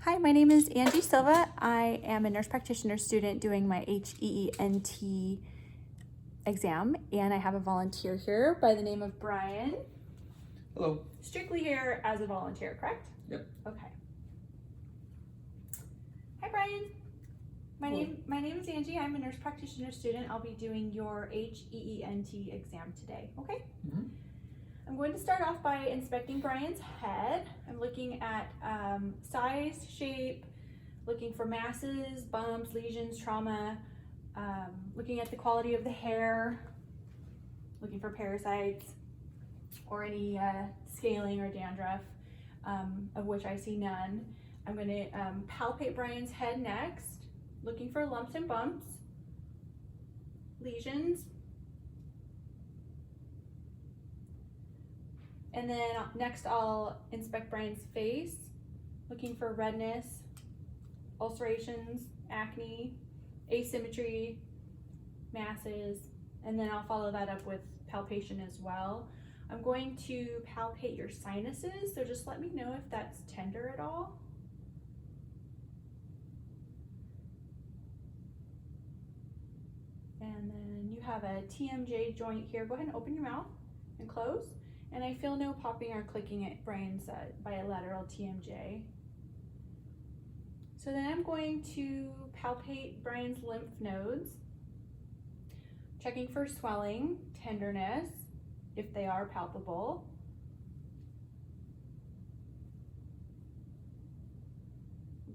Hi, my name is Angie Silva. I am a nurse practitioner student doing my HEENT exam, and I have a volunteer here by the name of Brian. Hello. Strictly here as a volunteer, correct? Yep. Okay. Hi, Brian. My name is Angie. I'm a nurse practitioner student. I'll be doing your HEENT exam today, okay? Mm-hmm. I'm going to start off by inspecting Brian's head. I'm looking at size, shape, looking for masses, bumps, lesions, trauma, looking at the quality of the hair, looking for parasites or any scaling or dandruff, of which I see none. I'm going to palpate Brian's head next, looking for lumps and bumps, lesions. And then next I'll inspect Brian's face, looking for redness, ulcerations, acne, asymmetry, masses, and then I'll follow that up with palpation as well. I'm going to palpate your sinuses, so just let me know if that's tender at all. And then you have a TMJ joint here. Go ahead and open your mouth and close. And I feel no popping or clicking at Brian's bilateral TMJ. So then I'm going to palpate Brian's lymph nodes, checking for swelling, tenderness, if they are palpable.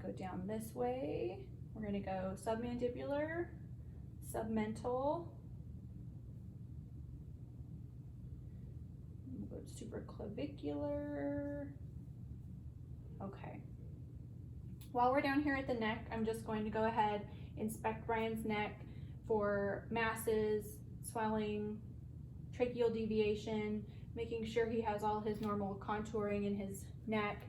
Go down this way. We're going to go submandibular, submental, supraclavicular. Okay. While we're down here at the neck, I'm just going to go ahead, inspect Brian's neck for masses, swelling, tracheal deviation, making sure he has all his normal contouring in his neck,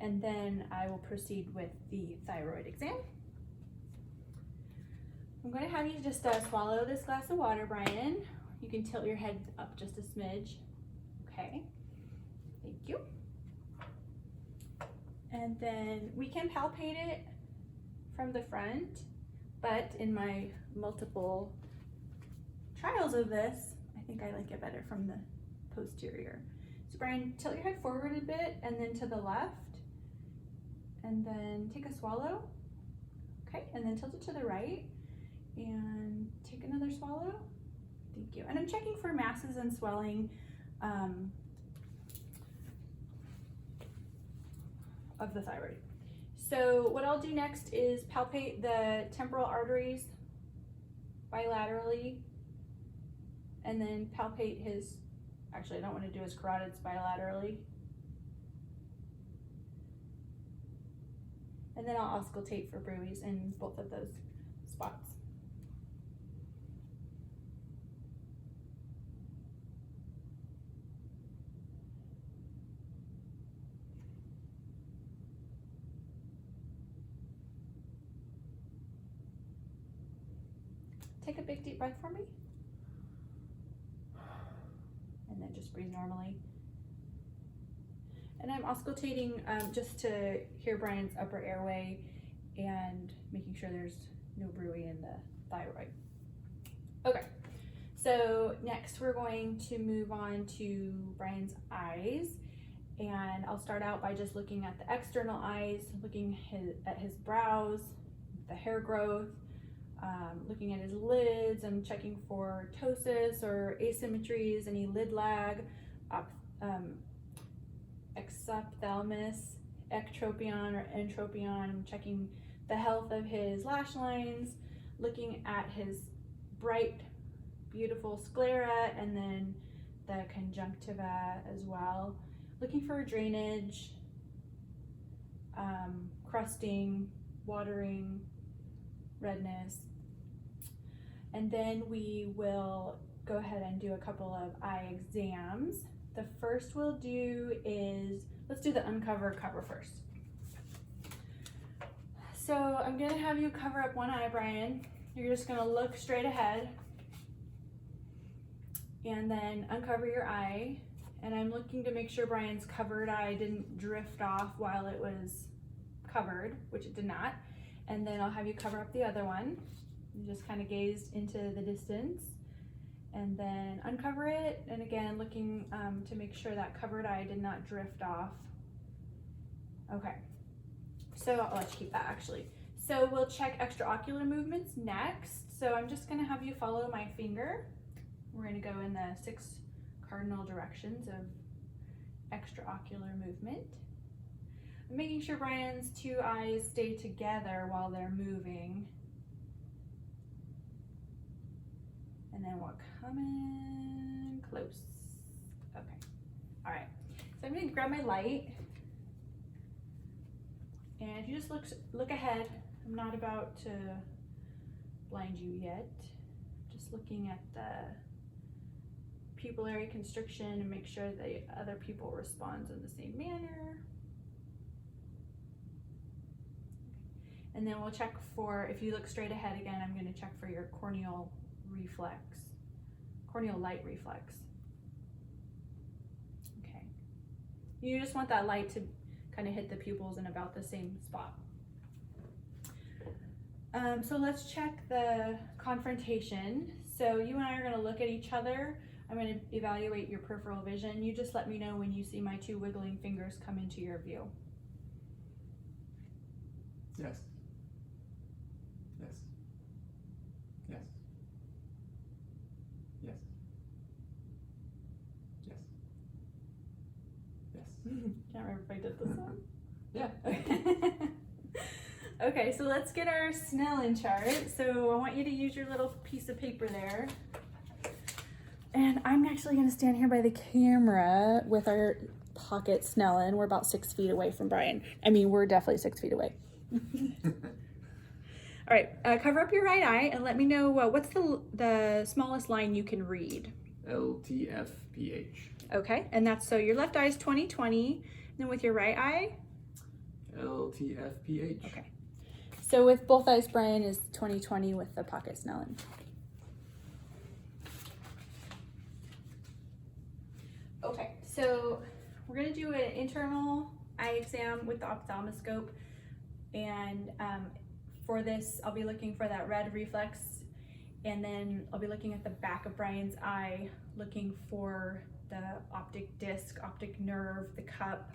and then I will proceed with the thyroid exam. I'm going to have you just swallow this glass of water, Brian. You can tilt your head up just a smidge. Okay, thank you. And then we can palpate it from the front, but in my multiple trials of this, I think I like it better from the posterior. So Brian, tilt your head forward a bit and then to the left, and then take a swallow. Okay, and then tilt it to the right and take another swallow. Thank you. And I'm checking for masses and swelling of the thyroid. So what I'll do next is palpate the temporal arteries bilaterally, and then palpate his, actually I don't want to do his carotids bilaterally. And then I'll auscultate for bruits in both of those spots. Take a big deep breath for me. And then just breathe normally. And I'm auscultating just to hear Brian's upper airway and making sure there's no bruit in the thyroid. Okay, so next we're going to move on to Brian's eyes. And I'll start out by just looking at the external eyes, looking at his brows, the hair growth, looking at his lids. I'm checking for ptosis or asymmetries, any lid lag, exophthalmos, ectropion or entropion. I'm checking the health of his lash lines, looking at his bright, beautiful sclera, and then the conjunctiva as well. Looking for drainage, crusting, watering, redness. And then we will go ahead and do a couple of eye exams. The first we'll do is, let's do the uncover cover first. So I'm gonna have you cover up one eye, Brian. You're just gonna look straight ahead and then uncover your eye. And I'm looking to make sure Brian's covered eye didn't drift off while it was covered, which it did not. And then I'll have you cover up the other one. You just kind of gazed into the distance and then uncover it. And again, looking to make sure that covered eye did not drift off. Okay, so I'll let you keep that actually. So we'll check extraocular movements next. So I'm just gonna have you follow my finger. We're gonna go in the 6 cardinal directions of extraocular movement. I'm making sure Brian's 2 eyes stay together while they're moving. And then we'll come in close. Okay, all right. So I'm gonna grab my light. And if you just look ahead, I'm not about to blind you yet. Just looking at the pupillary constriction and make sure the other pupil responds in the same manner. And then we'll check for, if you look straight ahead again, I'm going to check for your corneal reflex, corneal light reflex. Okay. You just want that light to kind of hit the pupils in about the same spot. So let's check the confrontation. So you and I are going to look at each other. I'm going to evaluate your peripheral vision. You just let me know when you see my 2 wiggling fingers come into your view. Yes. Yes. Yes. Yes. Yes. Yes. Can't remember if I did this one. Yeah. Okay, so let's get our Snellen chart. So I want you to use your little piece of paper there. And I'm actually gonna stand here by the camera with our pocket Snellen. We're about 6 feet away from Brian. I mean, we're definitely 6 feet away. All right, cover up your right eye and let me know what's the smallest line you can read. LTFPH. Okay, and that's, so your left eye is 20/20, then with your right eye? LTFPH. Okay. So with both eyes, Brian is 20/20 with the pocket Snellen. Okay, so we're gonna do an internal eye exam with the ophthalmoscope. And for this, I'll be looking for that red reflex. And then I'll be looking at the back of Brian's eye, looking for the optic disc, optic nerve, the cup,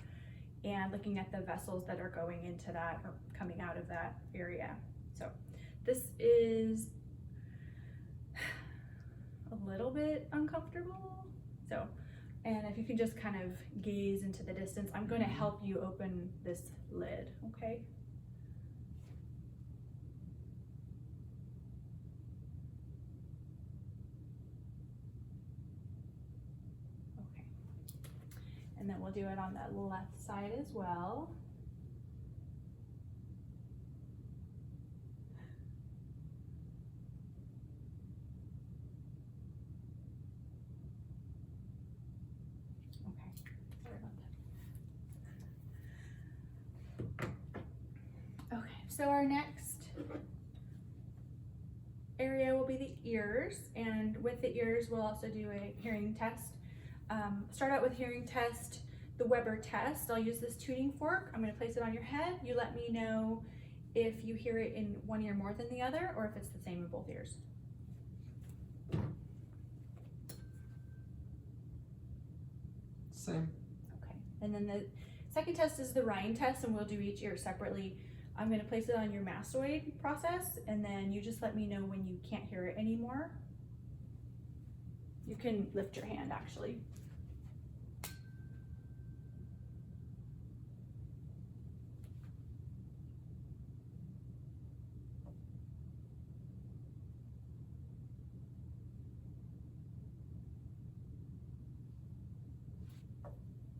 and looking at the vessels that are going into that or coming out of that area. So this is a little bit uncomfortable. So, and if you can just kind of gaze into the distance, I'm going to help you open this lid, okay? Okay. And then we'll do it on the left side as well. So our next area will be the ears, and with the ears we'll also do a hearing test. Start out with hearing test, the Weber test. I'll use this tuning fork. I'm going to place it on your head. You let me know if you hear it in one ear more than the other, or if it's the same in both ears. Same. Okay, and then the second test is the Rhine test, and we'll do each ear separately. I'm going to place it on your mastoid process, and then you just let me know when you can't hear it anymore. You can lift your hand actually.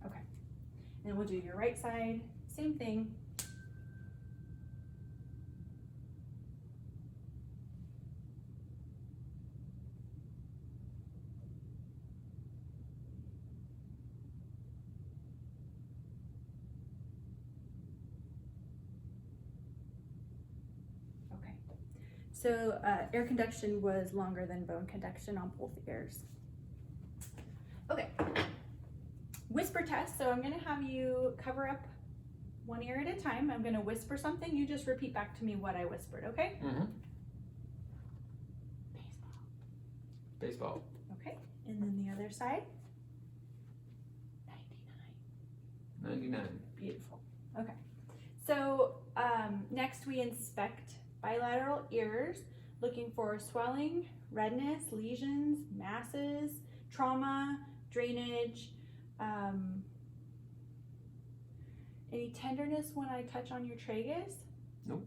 Okay, and we'll do your right side, same thing. So air conduction was longer than bone conduction on both ears. Okay, whisper test. So I'm gonna have you cover up one ear at a time. I'm gonna whisper something. You just repeat back to me what I whispered, okay? Mm-hmm. Baseball. Baseball. Okay, and then the other side. 99. 99. Beautiful. Okay. So next we inspect bilateral ears, looking for swelling, redness, lesions, masses, trauma, drainage, any tenderness when I touch on your tragus? Nope.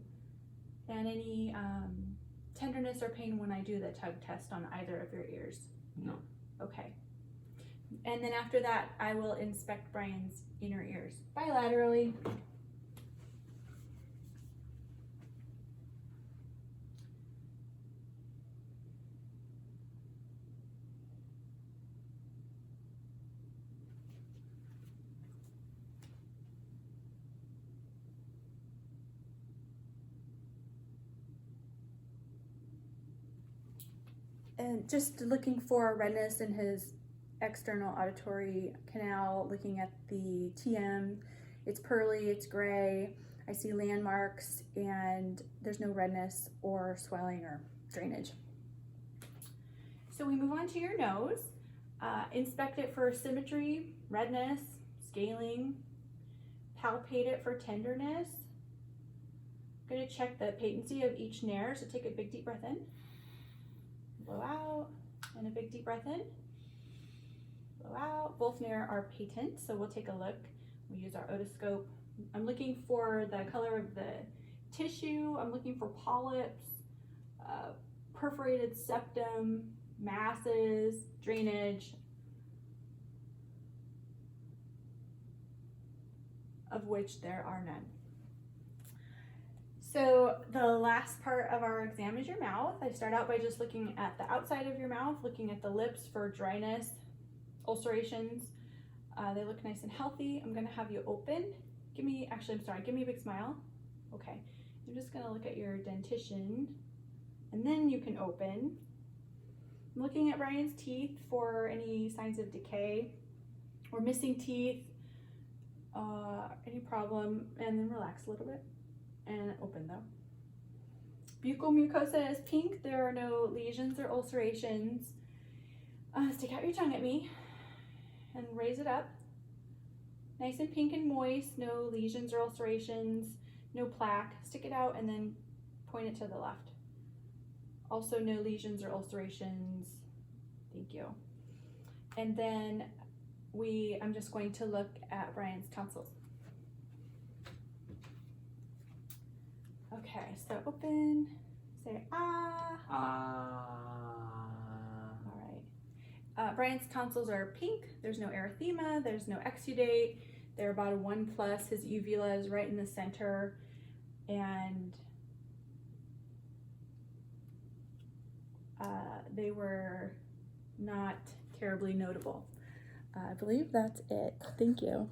And any tenderness or pain when I do the tug test on either of your ears? No. Okay. And then after that, I will inspect Brian's inner ears bilaterally. And just looking for redness in his external auditory canal, looking at the TM. It's pearly, it's gray. I see landmarks and there's no redness or swelling or drainage. So we move on to your nose. Inspect it for symmetry, redness, scaling. Palpate it for tenderness. I'm going to check the patency of each nair, so take a big deep breath in. Blow out, and a big deep breath in. Blow out. Both nair are patent, so we'll take a look. We use our otoscope. I'm looking for the color of the tissue. I'm looking for polyps, perforated septum, masses, drainage, of which there are none. So the last part of our exam is your mouth. I start out by just looking at the outside of your mouth, looking at the lips for dryness, ulcerations. They look nice and healthy. I'm gonna have you open. Give me a big smile. Okay, I'm just gonna look at your dentition and then you can open. I'm looking at Brian's teeth for any signs of decay or missing teeth, any problem, and then relax a little bit. And open though. Buccal mucosa is pink. There are no lesions or ulcerations. Stick out your tongue at me and raise it up. Nice and pink and moist. No lesions or ulcerations. No plaque. Stick it out and then point it to the left. Also no lesions or ulcerations. Thank you. And then I'm just going to look at Brian's tonsils. Okay, so open, say ah. Ah. All right. Brian's tonsils are pink. There's no erythema. There's no exudate. They're about a 1+. His uvula is right in the center, and they were not terribly notable. I believe that's it. Thank you.